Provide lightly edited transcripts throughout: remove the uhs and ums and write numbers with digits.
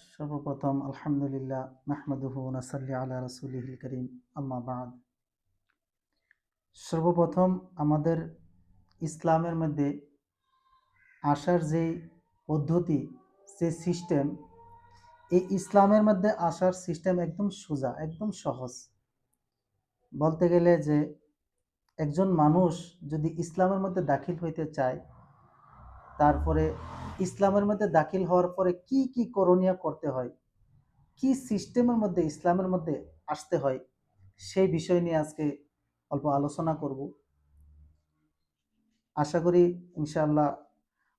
সর্বপ্রথম আলহামদুলিল্লাহ নাহমাদুহু ওয়া নাসাল্লি আলা রাসূলিহিল কারীম আম্মা বা'দ। সর্বপ্রথম আমাদের ইসলামের মধ্যে আসার যে পদ্ধতি, যে সিস্টেম, এই ইসলামের মধ্যে আসার সিস্টেম একদম সোজা, একদম সহজ। বলতে গেলে যে একজন মানুষ যদি ইসলামের মধ্যে দাখিল হইতে চায়, তারপরে ইসলামের মধ্যে দাখিল হওয়ার পরে কি কি করণীয় করতে হয়, কি সিস্টেমের মধ্যে ইসলামের মধ্যে আসতে হয়, সেই বিষয় নিয়ে আজকে অল্প আলোচনা করব। আশা করি ইনশাআল্লাহ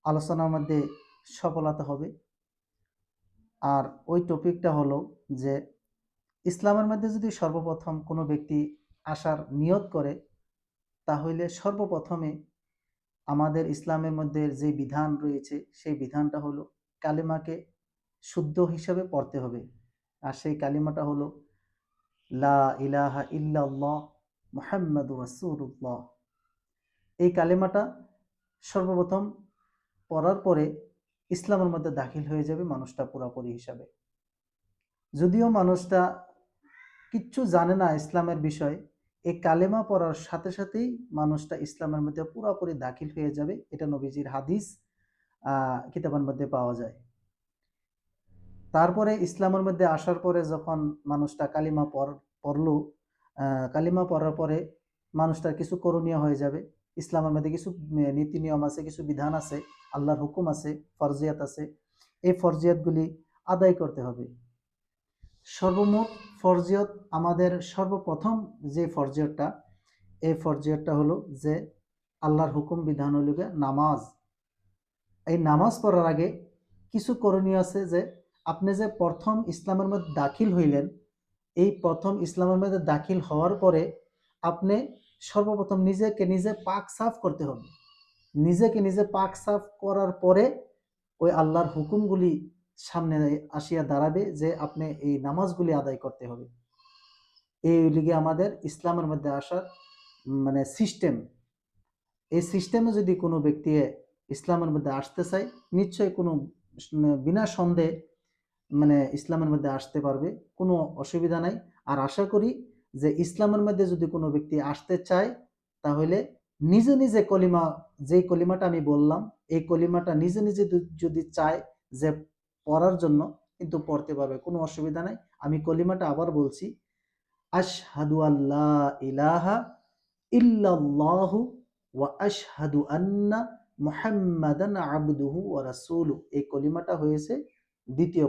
আলোচনার মধ্যে সফলতা হবে। আর ওই টপিকটা হলো যে ইসলামের মধ্যে যদি সর্বপ্রথম কোনো ব্যক্তি আসার নিয়ত করে, তাহলে সর্বপ্রথমে আমাদের ইসলামের মধ্যে যে বিধান রয়েছে সেই বিধানটা হলো কালিমাকে শুদ্ধ হিসাবে পড়তে হবে। আর সেই কালিমাটা হলো লা ইলাহা ইল্লাল্লাহ মুহাম্মাদুর রাসূলুল্লাহ। এই কালিমাটা সর্বপ্রথম পড়ার পরে ইসলামের মধ্যে দাখিল হয়ে যাবে মানুষটা পুরোপুরি হিসাবে। যদিও মানুষটা কিচ্ছু জানে না ইসলামের বিষয়, এই কালেমা পড়ার সাথে সাথেই মানুষটা ইসলামের মধ্যে পুরোপুরি দাখিল হয়ে যাবে। এটা নবীজির হাদিস কিতাবের মধ্যে পাওয়া যায়। তারপরে ইসলামের মধ্যে আসার পরে যখন মানুষটা কালিমা পড়লো, কালিমা পড়ার পরে মানুষটার কিছু করণীয় হয়ে যাবে। ইসলামের মধ্যে কিছু নীতি নিয়ম আছে, কিছু বিধান আছে, আল্লাহর হুকুম আছে, ফরজিয়াত আছে। এই ফরজিয়াতগুলি আদায় করতে হবে। সর্বমোট ফরজিয়ত আমাদের সর্বপ্রথম যে ফরজিয়তটা, এই ফরজিয়তটা হলো যে আল্লাহর হুকুম বিধান হলো নামাজ। এই নামাজ পড়ার আগে কিছু করণীয় আছে, যে আপনি যে প্রথম ইসলামের মধ্যে দাখিল হইলেন, এই প্রথম ইসলামের মধ্যে দাখিল হওয়ার পরে আপনি সর্বপ্রথম নিজেকে নিজে পাক সাফ করতে হবে। নিজেকে নিজে পাক সাফ করার পরে ওই আল্লাহর হুকুমগুলি সামনে আসিয়া দাঁড়াবে, যে আপনি এই নামাজগুলি আদায় করতে হবে। এই লিগে আমাদের ইসলামের মধ্যে আসার সিস্টেম। এই সিস্টেমে যদি কোনো ব্যক্তি ইসলামের মধ্যে আসতে চায়, নিশ্চয়ই কোনো বিনা সন্দেহে ইসলামের মধ্যে আসতে পারবে, কোনো অসুবিধা নাই। আর আশা করি যে ইসলামের মধ্যে যদি কোনো ব্যক্তি আসতে চায়, তাহলে নিজে নিজে কলিমা, যেই কলিমাটা আমি বললাম, এই কলিমাটা নিজে নিজে যদি চায় যে পড়ার জন্য, কিন্তু পড়তে পারবে, কোনো অসুবিধা নাই। আমি কলিমাটা আবার বলছি, আশহাদু আল্লা ইলাহা ইল্লাল্লাহু ওয়া আশহাদু আন্না মুহাম্মাদান আবদুহু ওয়া রাসূলুহু। এই কলিমাটা হয়েছে দ্বিতীয়